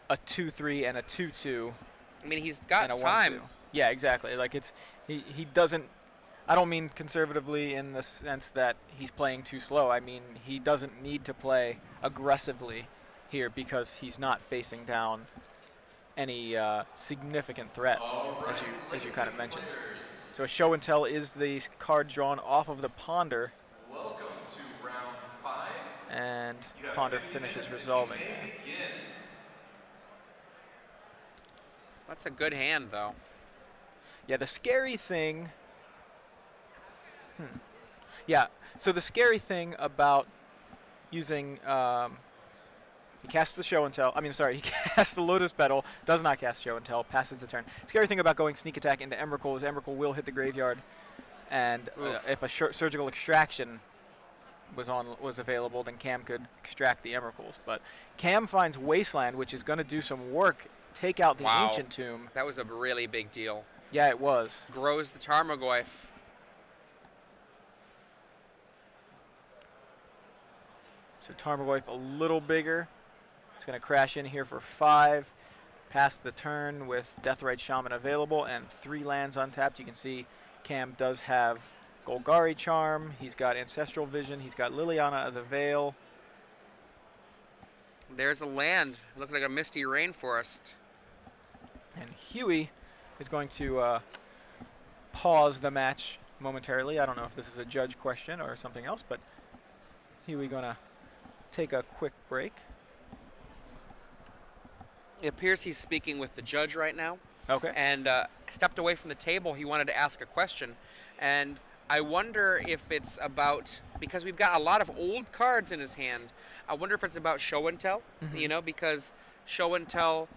a 2-3 and a 2-2. I mean, he's got and a time. 1-2. Yeah, exactly. Like he doesn't. I don't mean conservatively in the sense that he's playing too slow. I mean he doesn't need to play aggressively here because he's not facing down any significant threats, as you kind of mentioned. So a show and tell is the card drawn off of the Ponder. Welcome to round 5. And Ponder finishes resolving. That's a good hand, though. Yeah, the scary thing. Yeah, so the scary thing about using. He casts the show and tell. I mean, sorry, he casts the Lotus Petal, does not cast show and tell, passes the turn. Scary thing about going sneak attack into Emrakul is Emrakul will hit the graveyard, and if a surgical extraction was available, then Cam could extract the Emrakuls. But Cam finds Wasteland, which is going to do some work, take out the Ancient Tomb. That was a really big deal. Yeah, it was. Grows the Tarmogoyf. So Tarmogoyf a little bigger. It's going to crash in here for 5. Pass the turn with Deathrite Shaman available and 3 lands untapped. You can see Cam does have Golgari Charm. He's got Ancestral Vision. He's got Liliana of the Veil. There's a land. Looks like a Misty Rainforest. And Huey is going to pause the match momentarily. I don't know if this is a judge question or something else, but Huey going to take a quick break. It appears he's speaking with the judge right now. Okay. And stepped away from the table. He wanted to ask a question. And I wonder if it's about, because we've got a lot of old cards in his hand, I wonder if it's about show and tell, you know, because show and tell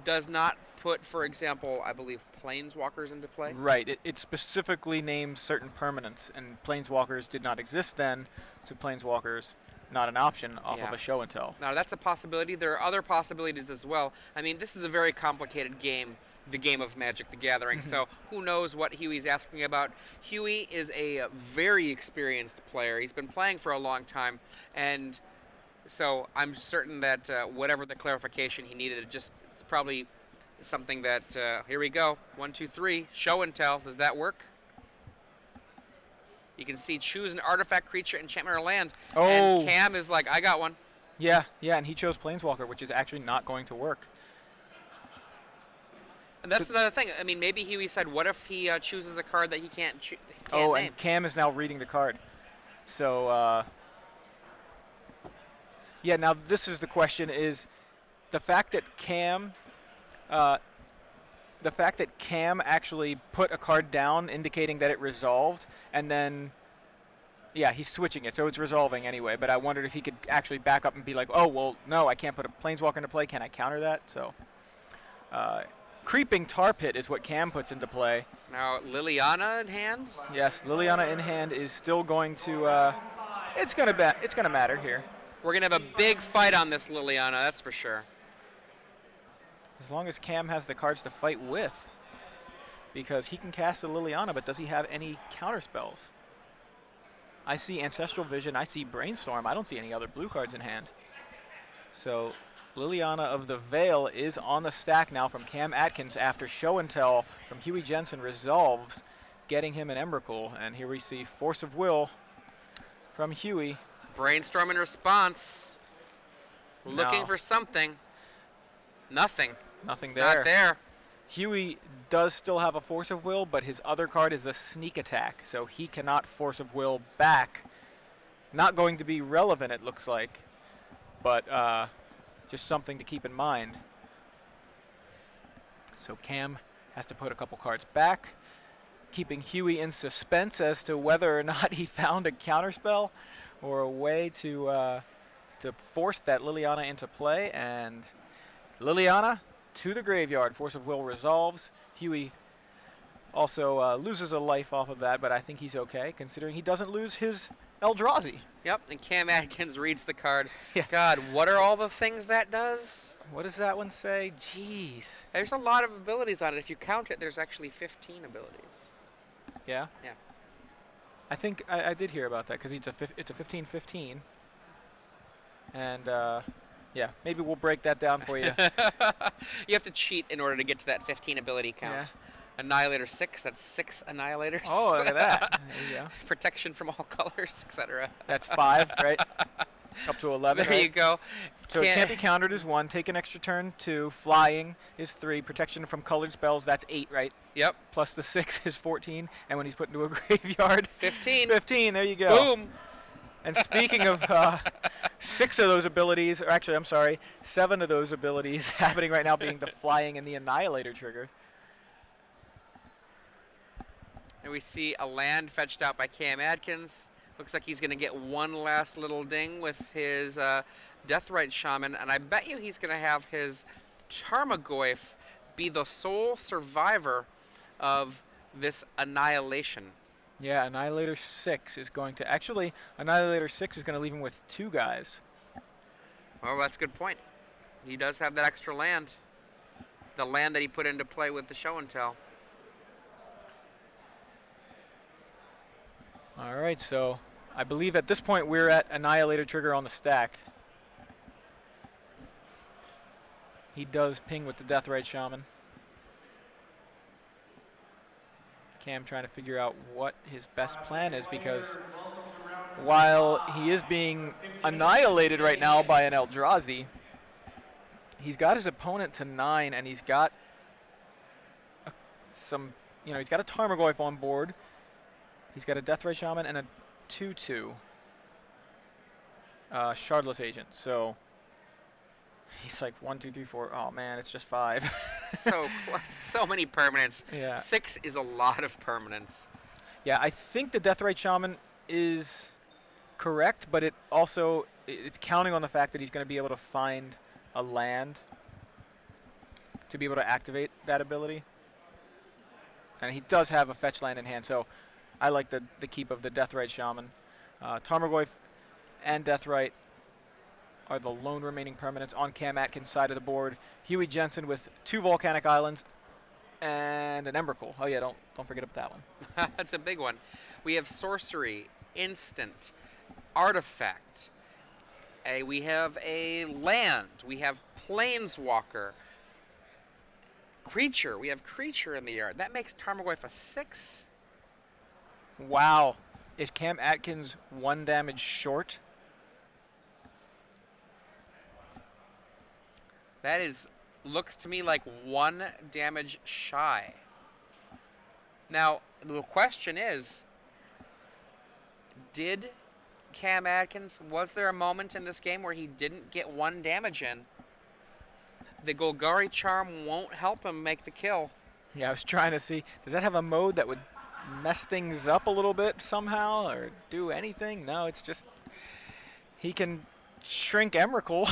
does not put, for example, I believe, Planeswalkers into play. Right. It specifically names certain permanents, and Planeswalkers did not exist then, so Planeswalkers not an option off of a show and tell. Now, that's a possibility. There are other possibilities as well. I mean, this is a very complicated game, the game of Magic the Gathering, so who knows what Huey's asking about. Huey is a very experienced player. He's been playing for a long time, and so I'm certain that whatever the clarification he needed, it's probably something that, here we go, 1, 2, 3, show and tell. Does that work? You can see choose an artifact, creature, enchantment, or land. Oh. And Cam is like, I got one. Yeah, and he chose Planeswalker, which is actually not going to work. And that's another thing. I mean, maybe Huey said, what if he chooses a card that he can't name? And Cam is now reading the card. So, yeah, now this is the question, is the fact that Cam actually put a card down indicating that it resolved, and then, yeah, he's switching it, so it's resolving anyway. But I wondered if he could actually back up and be like, oh, well, no, I can't put a Planeswalker into play. Can I counter that? So, Creeping Tar Pit is what Cam puts into play. Now, Liliana in hand? Yes, Liliana in hand is still going to, it's gonna matter here. We're going to have a big fight on this Liliana, that's for sure. As long as Cam has the cards to fight with. Because he can cast a Liliana, but does he have any counter spells? I see Ancestral Vision, I see Brainstorm, I don't see any other blue cards in hand. So Liliana of the Veil is on the stack now from Cam Adkins after Show and Tell from Huey Jensen resolves. getting him an Emrakul. And here we see Force of Will from Huey. Brainstorming response. Looking No. for something. Nothing. Nothing It's there. not there. Huey does still have a Force of Will, but his other card is a Sneak Attack, so he cannot Force of Will back. Not going to be relevant, it looks like, but just something to keep in mind. So Cam has to put a couple cards back, keeping Huey in suspense as to whether or not he found a counterspell or a way to force that Liliana into play. And Liliana to the graveyard. Force of Will resolves. Huey also loses a life off of that, but I think he's okay, considering he doesn't lose his Eldrazi. Yep, and Cam Adkins reads the card. Yeah. God, what are all the things that does? What does that one say? Jeez. There's a lot of abilities on it. If you count it, there's actually 15 abilities. Yeah? Yeah. I think I did hear about that, because it's a 15-15. And, yeah, maybe we'll break that down for you. You have to cheat in order to get to that 15 ability count. Yeah. Annihilator 6, that's 6 Annihilators. Oh, look at that. There you go. Protection from all colors, etc. That's 5, right? Up to 11, There right? you go. So it can't be countered as 1. Take an extra turn, 2. Flying is 3. Protection from colored spells, that's 8, right? Yep. Plus the 6 is 14. And when he's put into a graveyard, 15. 15, there you go. Boom. And speaking of 6 of those abilities, or actually, I'm sorry, 7 of those abilities happening right now being the Flying and the Annihilator trigger. And we see a land fetched out by Cam Adkins. Looks like he's going to get one last little ding with his Deathrite Shaman. And I bet you he's going to have his Tarmogoyf be the sole survivor of this annihilation. Yeah, Annihilator 6 is going to... Actually, Annihilator 6 is going to leave him with 2 guys. Well, that's a good point. He does have that extra land. The land that he put into play with the show and tell. All right, so I believe at this point we're at Annihilator trigger on the stack. He does ping with the Deathrite Shaman. Cam trying to figure out what his best plan is, because while he is being annihilated right now by an Eldrazi, he's got his opponent to 9, and he's got he's got a Tarmogoyf on board. He's got a Deathrite Shaman and a 2/2 Shardless Agent. So he's like 1, 2, 3, 4. Oh man, it's just 5. So many permanents. Yeah. 6 is a lot of permanents. Yeah, I think the Deathrite Shaman is correct, but it's counting on the fact that he's going to be able to find a land to be able to activate that ability. And he does have a fetch land in hand, so I like the keep of the Deathrite Shaman. Tarmogoyf and Deathrite are the lone remaining permanents on Cam Atkins' side of the board. Huey Jensen with 2 Volcanic Islands and an Emrakul. Oh yeah, don't forget about that one. That's a big one. We have sorcery, instant, artifact. We have a land. We have planeswalker. Creature. We have creature in the yard. That makes Tarmogoyf a 6. Wow. Is Cam Atkins 1 damage short? That looks to me like 1 damage shy. Now, the question is, did Cam Adkins, was there a moment in this game where he didn't get 1 damage in? The Golgari Charm won't help him make the kill. Yeah, I was trying to see, does that have a mode that would mess things up a little bit somehow or do anything? No, it's just he can shrink Emrakul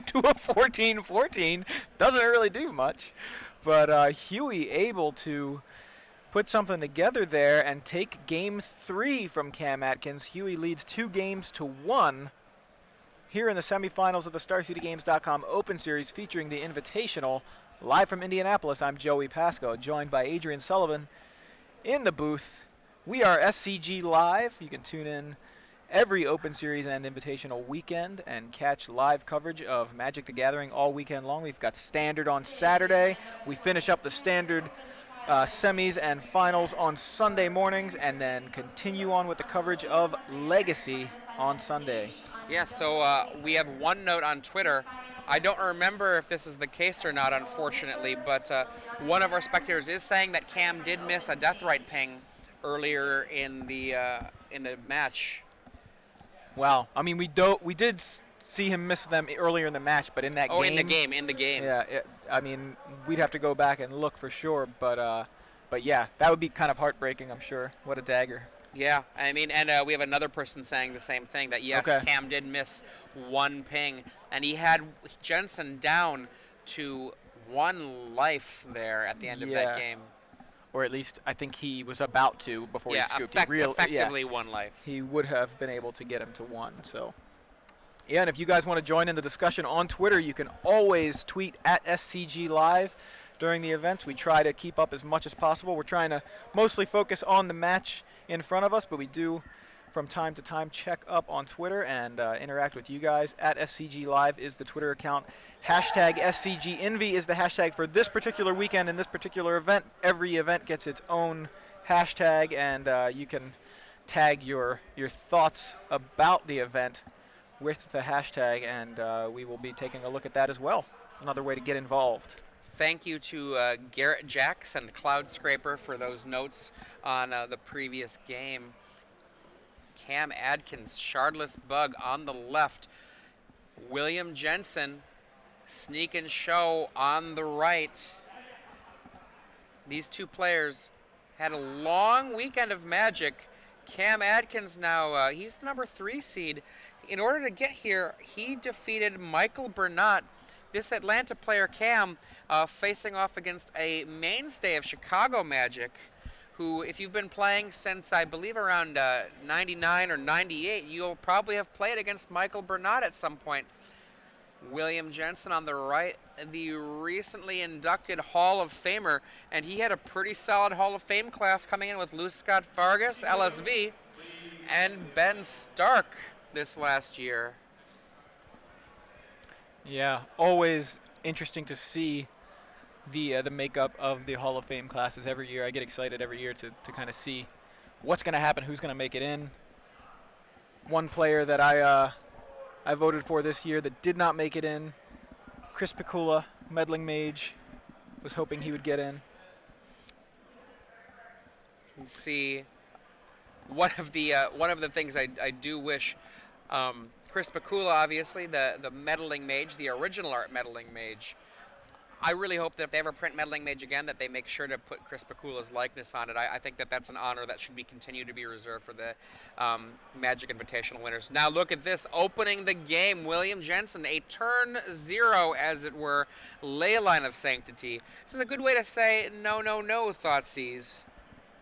to a 14-14. Doesn't really do much. But Huey able to put something together there and take game 3 from Cam Atkins. Huey leads 2-1 here in the semifinals of the StarCityGames.com Open Series featuring the Invitational. Live from Indianapolis, I'm Joey Pasco, joined by Adrian Sullivan in the booth. We are SCG Live. You can tune in every Open Series and Invitational weekend and catch live coverage of Magic the Gathering all weekend long. We've got Standard on Saturday. We finish up the Standard semis and finals on Sunday mornings, and then continue on with the coverage of Legacy on Sunday. Yeah, so we have one note on Twitter. I don't remember if this is the case or not, unfortunately, but one of our spectators is saying that Cam did miss a death right ping earlier in the match. Wow. I mean, we did see him miss them earlier in the match, but in that game. Oh, in the game. Yeah. I mean, we'd have to go back and look for sure, but yeah, that would be kind of heartbreaking, I'm sure. What a dagger. Yeah, I mean, and we have another person saying the same thing, that yes, Okay. Cam did miss one ping, and he had Jensen down to 1 life there at the end of that game. Or at least I think he was about to before he scooped. Effectively 1 life. He would have been able to get him to 1. So, yeah, and if you guys want to join in the discussion on Twitter, you can always tweet at SCG Live during the events. We try to keep up as much as possible. We're trying to mostly focus on the match in front of us, but we do from time to time check up on Twitter and interact with you guys. At SCG Live is the Twitter account. Hashtag SCGINVI is the hashtag for this particular weekend and this particular event. Every event gets its own hashtag, and you can tag your thoughts about the event with the hashtag, and we will be taking a look at that as well. Another way to get involved. Thank you to Garrett Jacks and Cloud Scraper for those notes on the previous game. Cam Adkins, Shardless Bug on the left. William Jensen, Sneak and Show on the right. These two players had a long weekend of magic. Cam Adkins now, he's the number 3 seed. In order to get here, he defeated Michael Burnett. This Atlanta player, Cam, facing off against a mainstay of Chicago Magic, who, if you've been playing since, I believe, around 99 or 98, you'll probably have played against Michael Burnett at some point. William Jensen on the right, the recently inducted Hall of Famer, and he had a pretty solid Hall of Fame class coming in with Lou Scott Vargas, LSV, and Ben Stark this last year. Yeah, always interesting to see the makeup of the Hall of Fame classes every year. I get excited every year to kind of see what's going to happen, who's going to make it in. One player that I voted for this year that did not make it in, Chris Pikula, Meddling Mage, was hoping he would get in. You can see one of the things I do wish. Chris Pikula, obviously, the Meddling Mage, the original art Meddling Mage. I really hope that if they ever print Meddling Mage again, that they make sure to put Chris Pikula's likeness on it. I think that that's an honor that should be continued to be reserved for the Magic Invitational winners. Now look at this, opening the game, William Jensen, a turn 0, as it were, Ley Line of Sanctity. This is a good way to say no, no, no, Thoughtseize.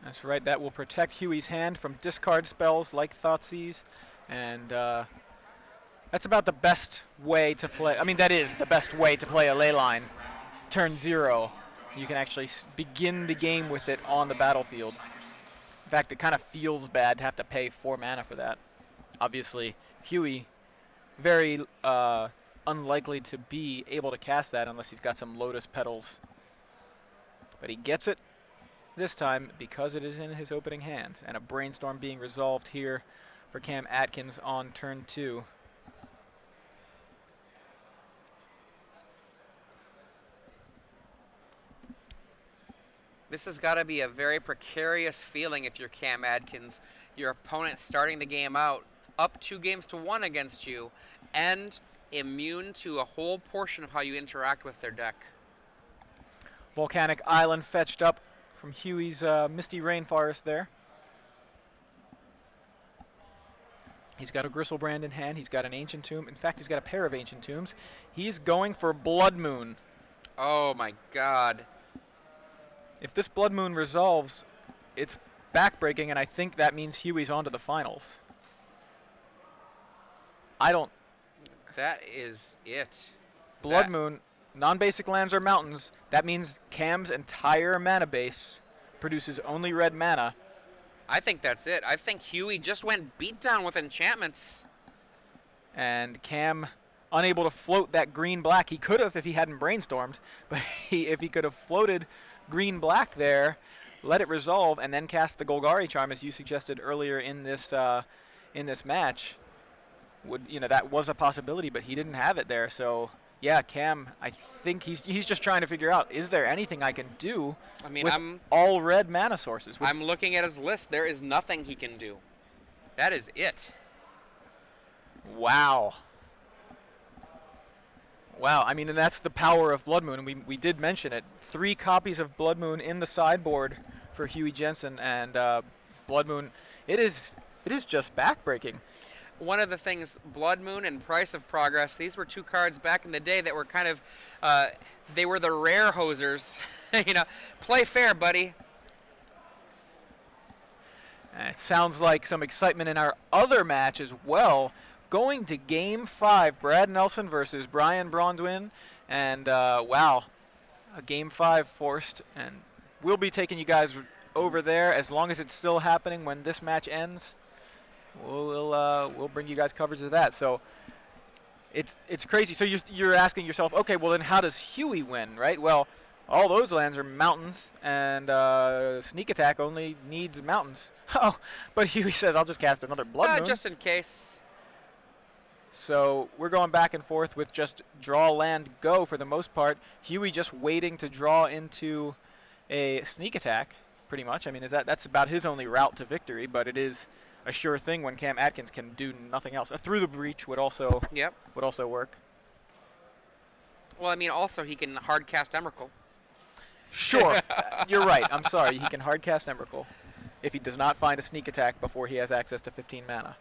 That's right, that will protect Huey's hand from discard spells like Thoughtseize, and that's about the best way to play. I mean, that is the best way to play a Ley Line. Turn 0. You can actually begin the game with it on the battlefield. In fact, it kind of feels bad to have to pay 4 mana for that. Obviously, Huey, very unlikely to be able to cast that unless he's got some Lotus Petals. But he gets it this time because it is in his opening hand. And a Brainstorm being resolved here for Cam Adkins on turn 2. This has got to be a very precarious feeling if you're Cam Adkins. Your opponent starting the game out up 2 games to 1 against you and immune to a whole portion of how you interact with their deck. Volcanic Island fetched up from Huey's Misty Rainforest there. He's got a Gristlebrand in hand. He's got an Ancient Tomb. In fact, he's got a pair of Ancient Tombs. He's going for Blood Moon. Oh, my God. If this Blood Moon resolves, it's backbreaking, and I think that means Huey's on to the finals. That is it. Blood Moon, non-basic lands or mountains. That means Cam's entire mana base produces only red mana. I think that's it. I think Huey just went beatdown with enchantments. And Cam, unable to float that green-black. He could have if he hadn't brainstormed, but if he could have floated green-black there, let it resolve, and then cast the Golgari charm, as you suggested earlier in this match. That was a possibility, but he didn't have it there. So yeah, Cam, I think he's just trying to figure out, is there anything I can do with all red mana sources? I'm looking at his list. There is nothing he can do. That is it. Wow. Wow, I mean, and that's the power of Blood Moon, and we did mention it. 3 copies of Blood Moon in the sideboard for Huey Jensen, and Blood Moon, it is just backbreaking. One of the things, Blood Moon and Price of Progress, these were 2 cards back in the day that were kind of, they were the rare hosers. Play fair, buddy. It sounds like some excitement in our other match as well. Going to Game 5, Brad Nelson versus Brian Braunduin. And, wow, a Game 5 forced. And we'll be taking you guys over there as long as it's still happening when this match ends. We'll bring you guys coverage of that. So it's crazy. So you're asking yourself, okay, well then how does Huey win, right? Well, all those lands are mountains, and Sneak Attack only needs mountains. Oh, but Huey says, I'll just cast another Blood Moon. Just in case. So we're going back and forth with just draw land go for the most part. Huey just waiting to draw into a Sneak Attack, pretty much. I mean, that's about his only route to victory, but it is a sure thing when Cam Adkins can do nothing else. Through the Breach would also work. Well, I mean, also he can hard cast Emrakul. Sure, you're right. I'm sorry. He can hard cast Emrakul if he does not find a Sneak Attack before he has access to 15 mana.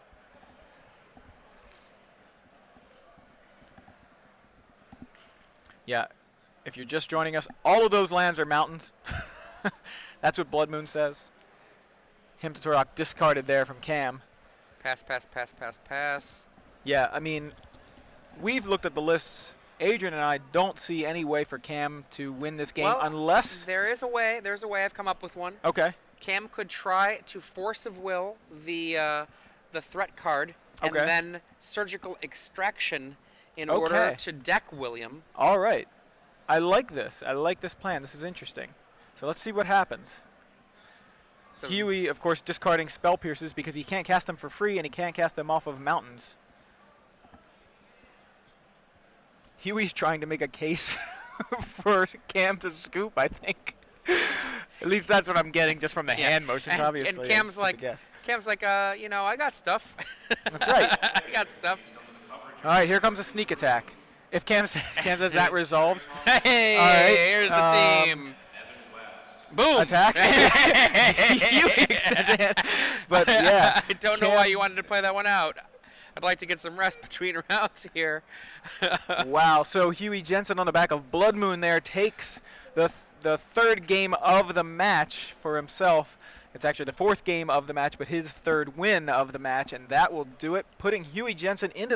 Yeah, if you're just joining us, all of those lands are mountains. That's what Blood Moon says. Hymn to Turok discarded there from Cam. Pass, pass, pass, pass, pass. Yeah, I mean, we've looked at the lists. Adrian and I don't see any way for Cam to win this game unless... There is a way. There's a way. I've come up with one. Okay. Cam could try to Force of Will the threat card and then Surgical Extraction in order to deck William. All right. I like this. I like this plan. This is interesting. So let's see what happens. So Huey, of course, discarding Spell Pierces because he can't cast them for free and he can't cast them off of mountains. Huey's trying to make a case for Cam to scoop, I think. At least that's what I'm getting just from the hand motions, obviously. And Cam's like, I got stuff. That's right. I got stuff. All right, here comes a Sneak Attack. If Cam says that resolves. Hey, all right, here's the team. Boom! Attack. But yeah. I don't know why you wanted to play that one out. I'd like to get some rest between rounds here. Wow, so Huey Jensen on the back of Blood Moon there takes the 3rd game of the match for himself. It's actually the 4th game of the match, but his 3rd win of the match, and that will do it, putting Huey Jensen into the